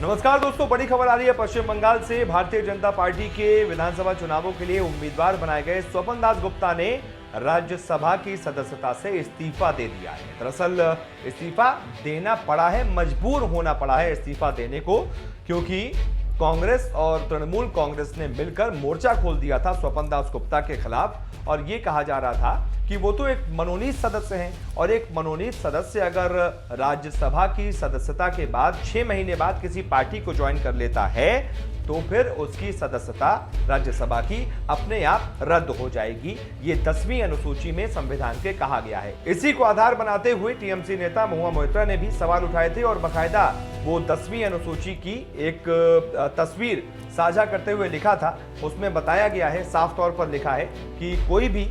नमस्कार दोस्तों, बड़ी खबर आ रही है पश्चिम बंगाल से। भारतीय जनता पार्टी के विधानसभा चुनावों के लिए उम्मीदवार बनाए गए स्वपन दास गुप्ता ने राज्यसभा की सदस्यता से इस्तीफा दे दिया है। दरअसल इस्तीफा देना पड़ा है, मजबूर होना पड़ा है इस्तीफा देने को, क्योंकि कांग्रेस और तृणमूल कांग्रेस ने मिलकर मोर्चा खोल दिया था स्वपन दास गुप्ता के खिलाफ। और ये कहा जा रहा था कि वो तो एक मनोनीत सदस्य हैं, और एक मनोनीत सदस्य अगर राज्यसभा की सदस्यता के बाद 6 महीने बाद किसी पार्टी को ज्वाइन कर लेता है तो फिर उसकी सदस्यता राज्यसभा की अपने आप रद्द हो जाएगी। ये 10वीं अनुसूची में संविधान के कहा गया है। इसी को आधार बनाते हुए टीएमसी नेता महुआ मोइत्रा ने भी सवाल उठाए थे, और बाकायदा वो 10वीं अनुसूची की एक तस्वीर साझा करते हुए लिखा था। उसमें बताया गया है, साफ तौर पर लिखा है कि कोई भी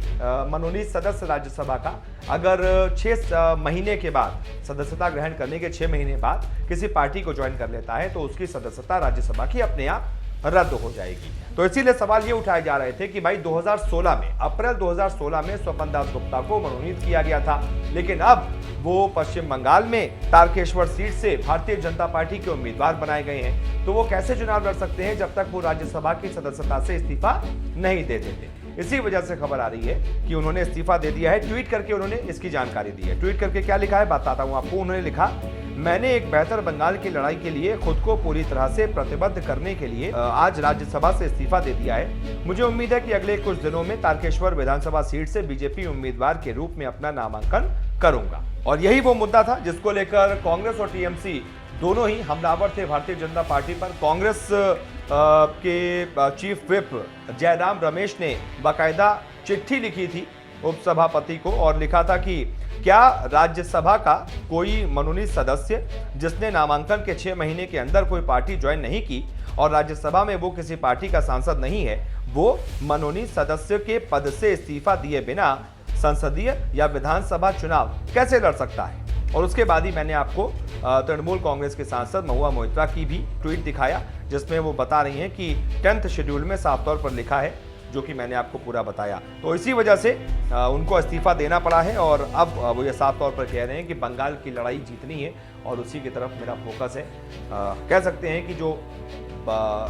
मनोनीत सदस्य राज्यसभा का अगर 6 महीने के बाद सदस्यता ग्रहण करने के 6 महीने बाद किसी पार्टी को ज्वाइन कर लेता है तो उसकी सदस्यता राज्यसभा की अपने आप रद्द हो जाएगी। तो इसीलिए सवाल ये उठाए जा रहे थे कि भाई 2016 में, अप्रैल 2016 में स्वपन दास गुप्ता को मनोनीत किया गया था, लेकिन अब वो पश्चिम बंगाल में तारकेश्वर सीट से भारतीय जनता पार्टी के उम्मीदवार बनाए गए हैं। तो वो कैसे चुनाव लड़ सकते हैं जब तक वो राज्यसभा की सदस्यता से इस्तीफा नहीं दे देते। इसी वजह से खबर आ रही है कि उन्होंने इस्तीफा दे दिया है। ट्वीट करके उन्होंने इसकी जानकारी दी है। ट्वीट करके क्या लिखा है बताता हूं आपको। उन्होंने लिखा, मैंने एक बेहतर बंगाल की लड़ाई के लिए खुद को पूरी तरह से प्रतिबद्ध करने के लिए आज राज्यसभा से इस्तीफा दे दिया है। मुझे उम्मीद है कि अगले कुछ दिनों में तारकेश्वर विधानसभा सीट से बीजेपी उम्मीदवार के रूप में अपना नामांकन करूंगा। और यही वो मुद्दा था जिसको लेकर कांग्रेस और टीएमसी दोनों ही हमलावर थे भारतीय जनता पार्टी पर। कांग्रेस के चीफ व्हिप जयराम रमेश ने बाकायदा चिट्ठी लिखी थी उपसभापति को, और लिखा था कि क्या राज्यसभा का कोई मनोनीत सदस्य जिसने नामांकन के 6 महीने के अंदर कोई पार्टी ज्वाइन नहीं की और राज्यसभा में वो किसी पार्टी का सांसद नहीं है, वो मनोनीत सदस्य के पद से इस्तीफा दिए बिना संसदीय या विधानसभा चुनाव कैसे लड़ सकता है। और उसके बाद ही मैंने आपको तृणमूल कांग्रेस के सांसद महुआ मोइत्रा की भी ट्वीट दिखाया, जिसमें वो बता रही हैं कि 10th शेड्यूल में साफ तौर पर लिखा है, जो कि मैंने आपको पूरा बताया। तो इसी वजह से उनको इस्तीफा देना पड़ा है, और अब वो ये साफ तौर पर कह रहे हैं कि बंगाल की लड़ाई जीतनी है और उसी की तरफ मेरा फोकस है। कह सकते हैं कि जो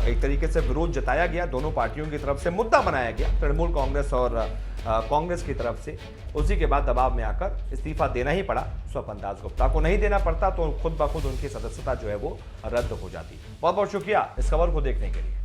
एक तरीके से विरोध जताया गया दोनों पार्टियों की तरफ से, मुद्दा बनाया गया तृणमूल कांग्रेस और कांग्रेस की तरफ से, उसी के बाद दबाव में आकर इस्तीफा देना ही पड़ा स्वपन दास गुप्ता को। नहीं देना पड़ता तो खुद ब खुद उनकी सदस्यता जो है वो रद्द हो जाती। बहुत बहुत शुक्रिया इस खबर को देखने के लिए।